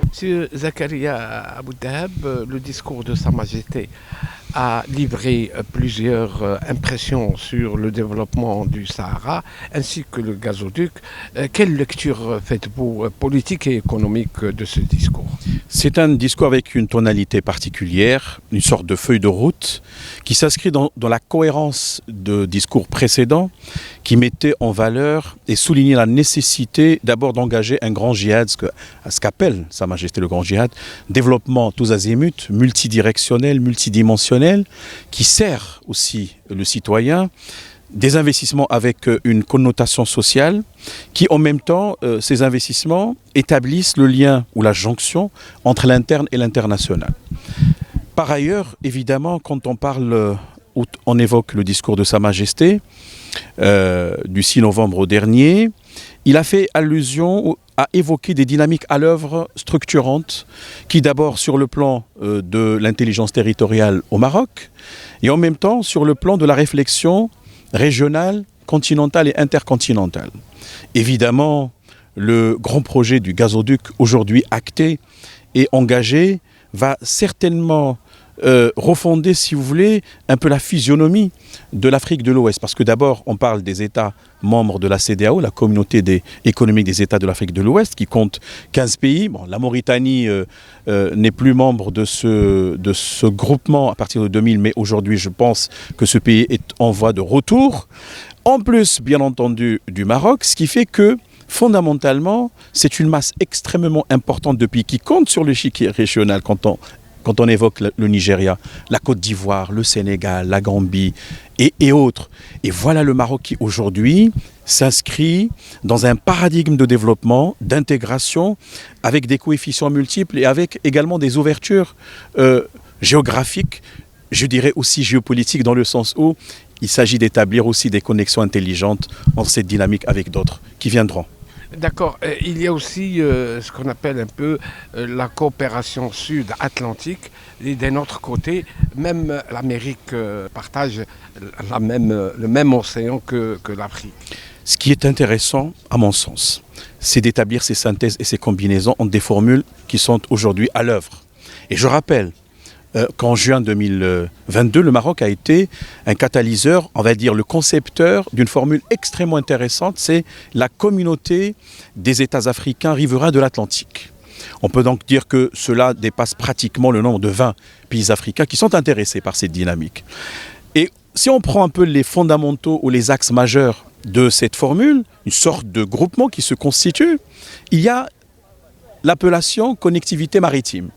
Monsieur Zakaria Abou Dahab, le discours de Sa Majesté a livré plusieurs impressions sur le développement du Sahara ainsi que le gazoduc. Quelle lecture faites-vous politique et économique de ce discours? C'est un discours avec une tonalité particulière, une sorte de feuille de route qui s'inscrit dans la cohérence de discours précédents qui mettait en valeur et soulignait la nécessité d'abord d'engager un grand djihad, ce qu'appelle Sa Majesté le grand djihad, développement tous azimuts, multidirectionnel, multidimensionnel, qui sert aussi le citoyen, des investissements avec une connotation sociale qui en même temps, ces investissements établissent le lien ou la jonction entre l'interne et l'international. Par ailleurs, évidemment, quand on parle, on évoque le discours de Sa Majesté du 6 novembre dernier, il a fait allusion à évoquer des dynamiques à l'œuvre structurantes qui d'abord sur le plan de l'intelligence territoriale au Maroc et en même temps sur le plan de la réflexion régionale, continentale et intercontinentale. Évidemment, le grand projet du gazoduc aujourd'hui acté et engagé va certainement refonder, si vous voulez, un peu la physionomie de l'Afrique de l'Ouest. Parce que d'abord, on parle des États membres de la CEDEAO, la communauté économique des États de l'Afrique de l'Ouest, qui compte 15 pays. Bon, la Mauritanie n'est plus membre de ce groupement à partir de 2000, mais aujourd'hui, je pense que ce pays est en voie de retour. En plus, bien entendu, du Maroc, ce qui fait que fondamentalement, c'est une masse extrêmement importante de pays qui comptent sur l'échiquier régional quand on évoque le Nigeria, la Côte d'Ivoire, le Sénégal, la Gambie et autres. Et voilà le Maroc qui aujourd'hui s'inscrit dans un paradigme de développement, d'intégration, avec des coefficients multiples et avec également des ouvertures géographiques, je dirais aussi géopolitiques, dans le sens où il s'agit d'établir aussi des connexions intelligentes en cette dynamique avec d'autres qui viendront. D'accord. Il y a aussi ce qu'on appelle un peu la coopération sud-atlantique. Et d'un autre côté, même l'Amérique partage le même océan que l'Afrique. Ce qui est intéressant, à mon sens, c'est d'établir ces synthèses et ces combinaisons en des formules qui sont aujourd'hui à l'œuvre. Et je rappelle qu'en juin 2022, le Maroc a été un catalyseur, on va dire le concepteur d'une formule extrêmement intéressante, c'est la communauté des États africains riverains de l'Atlantique. On peut donc dire que cela dépasse pratiquement le nombre de 20 pays africains qui sont intéressés par cette dynamique. Et si on prend un peu les fondamentaux ou les axes majeurs de cette formule, une sorte de groupement qui se constitue, il y a l'appellation connectivité maritime,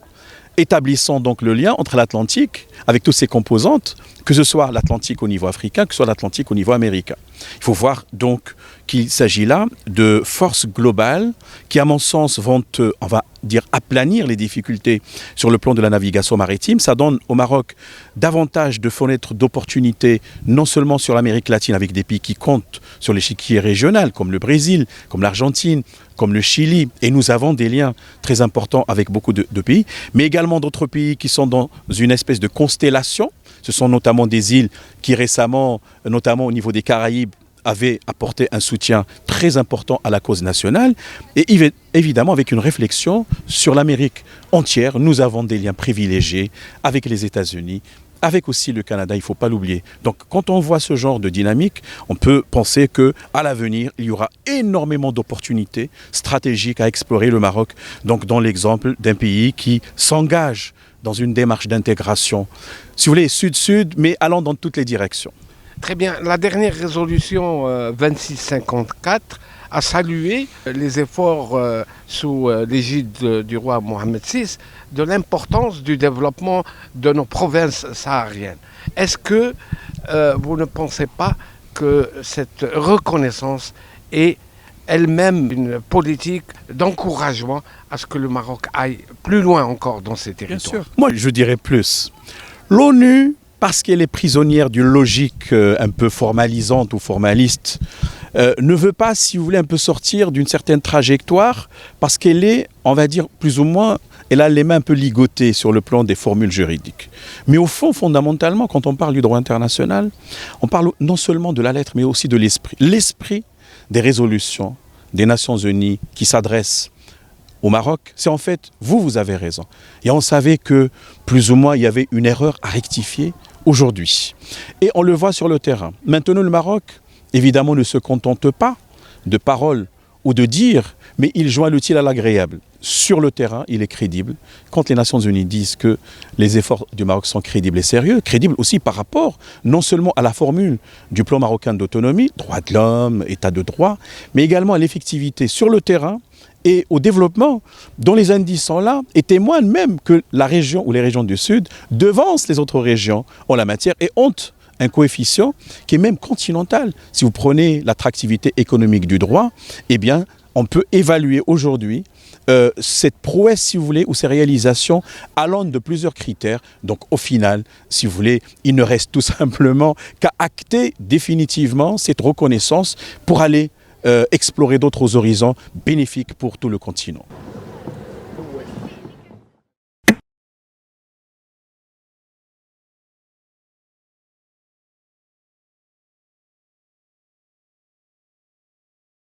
établissant donc le lien entre l'Atlantique, avec toutes ses composantes, que ce soit l'Atlantique au niveau africain, que ce soit l'Atlantique au niveau américain. Il faut voir donc qu'il s'agit là de forces globales qui, à mon sens, vont, on va dire, aplanir les difficultés sur le plan de la navigation maritime. Ça donne au Maroc davantage de fenêtres d'opportunités, non seulement sur l'Amérique latine, avec des pays qui comptent sur l'échiquier régional, comme le Brésil, comme l'Argentine, comme le Chili, et nous avons des liens très importants avec beaucoup de pays, mais également d'autres pays qui sont dans une espèce de constellation. Ce sont notamment des îles qui récemment, notamment au niveau des Caraïbes, avaient apporté un soutien très important à la cause nationale. Et évidemment, avec une réflexion sur l'Amérique entière, nous avons des liens privilégiés avec les États-Unis, avec aussi le Canada, il ne faut pas l'oublier. Donc quand on voit ce genre de dynamique, on peut penser qu'à l'avenir, il y aura énormément d'opportunités stratégiques à explorer le Maroc. Donc dans l'exemple d'un pays qui s'engage dans une démarche d'intégration, si vous voulez, sud-sud, mais allant dans toutes les directions. Très bien. La dernière résolution 2654 a salué les efforts sous l'égide du roi Mohamed VI de l'importance du développement de nos provinces sahariennes. Est-ce que vous ne pensez pas que cette reconnaissance est elle-même une politique d'encouragement à ce que le Maroc aille plus loin encore dans ces territoires? Bien sûr. Moi, je dirais plus. L'ONU, parce qu'elle est prisonnière d'une logique un peu formalisante ou formaliste, ne veut pas, si vous voulez, un peu sortir d'une certaine trajectoire, parce qu'elle est, on va dire, plus ou moins, elle a les mains un peu ligotées sur le plan des formules juridiques. Mais au fond, fondamentalement, quand on parle du droit international, on parle non seulement de la lettre, mais aussi de l'esprit. L'esprit des résolutions des Nations Unies qui s'adresse au Maroc, c'est en fait, vous avez raison. Et on savait que, plus ou moins, il y avait une erreur à rectifier aujourd'hui. Et on le voit sur le terrain. Maintenant, le Maroc, évidemment, ne se contente pas de paroles ou de dire, mais il joint l'utile à l'agréable. Sur le terrain, il est crédible. Quand les Nations Unies disent que les efforts du Maroc sont crédibles et sérieux, crédibles aussi par rapport non seulement à la formule du plan marocain d'autonomie, droits de l'homme, état de droit, mais également à l'effectivité sur le terrain et au développement, dont les indices sont là et témoignent même que la région ou les régions du Sud devancent les autres régions en la matière et ont un coefficient qui est même continental. Si vous prenez l'attractivité économique du droit, eh bien, on peut évaluer aujourd'hui cette prouesse, si vous voulez, ou ces réalisations allant de plusieurs critères. Donc, au final, si vous voulez, il ne reste tout simplement qu'à acter définitivement cette reconnaissance pour aller explorer d'autres horizons bénéfiques pour tout le continent.